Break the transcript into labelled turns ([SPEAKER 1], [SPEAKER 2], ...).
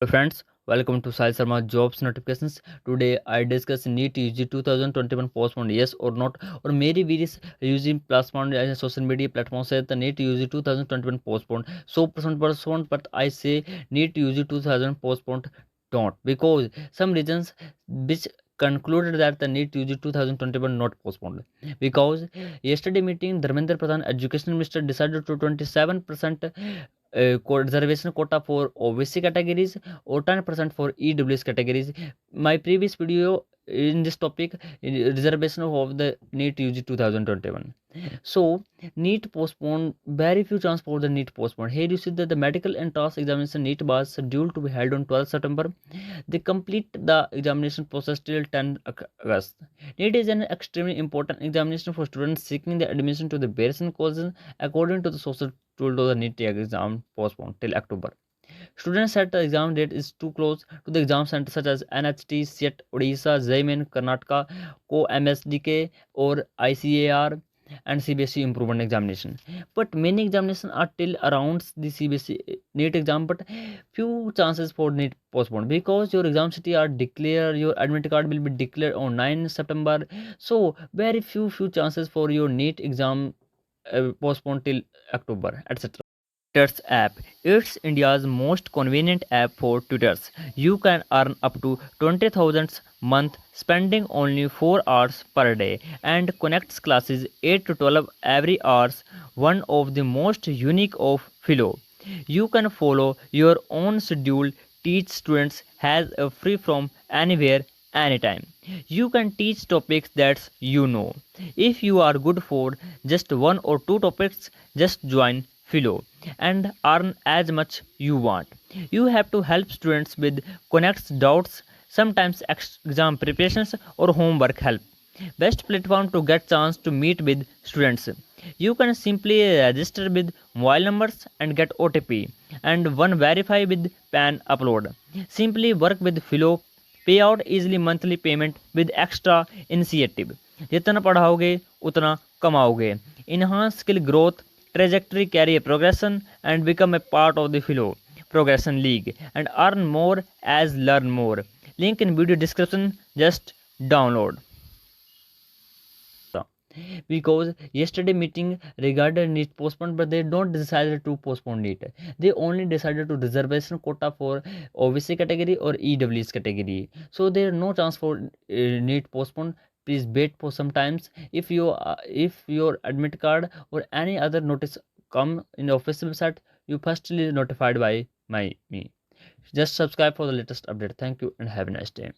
[SPEAKER 1] Friends, welcome to Sai Sharma Jobs Notifications. Today I discuss NEET UG 2021 postponed, yes or not. और मेरी videos UG platform social media platform से the NEET UG 2021 postponed 100% postponed, but I say NEET UG 2000 postponed don't, because some reasons which concluded that the NEET UG 2021 not postponed. Because yesterday meeting Dharmendra Pradhan, Education Minister, decided to 27% reservation quota for OBC categories or 10% for EWS categories. My previous video in this topic, reservation of the NEET UG 2021. So NEET postponed, very few chance for the NEET postponed. Here you see that the medical entrance examination NEET was scheduled to be held on 12 September. They complete the examination process till 10 August. NEET is an extremely important examination for students seeking the admission to the various courses. According to the social tool, to the NEET exam postponed till October. Students said the exam date is too close to the exam centers such as NHT, CET, Odisha, JEE, Karnataka, Co-MSDK or ICAR and CBSE improvement examination. But many examinations are till around the CBSE NEET exam, but few chances for NEET postponed, because your exam city are declared, your admit card will be declared on 9 September. So very few chances for your NEET exam postponed till October, etc. Tutors app. It's India's most convenient app for tutors. You can earn up to 20,000 month spending only 4 hours per day and connects classes 8 to 12 every hours. One of the most unique of Philo. You can follow your own schedule, teach students has a free from anywhere anytime. You can teach topics that you know. If you are good for just one or two topics, just join Philo and earn as much you want. You have to help students with connects doubts, sometimes exam preparations or homework help. Best platform to get chance to meet with students. You can simply register with mobile numbers and get OTP and one verify with PAN upload. Simply work with Philo, pay out easily monthly payment with extra initiative. जितना पढ़ाओगे उतना कमाओगे. Enhance skill growth, trajectory, career progression and become a part of the Philo Progression League and earn more as learn more. Link in video description, just download. Because yesterday meeting regarded NEET postponed, but they don't decided to postpone it. They only decided to reservation quota for OBC category or EWS category. So there are no chance for NEET postponed. Please wait for some times. If your admit card or any other notice come in the official website, you firstly notified by me. Just subscribe for the latest update. Thank you and have a nice day.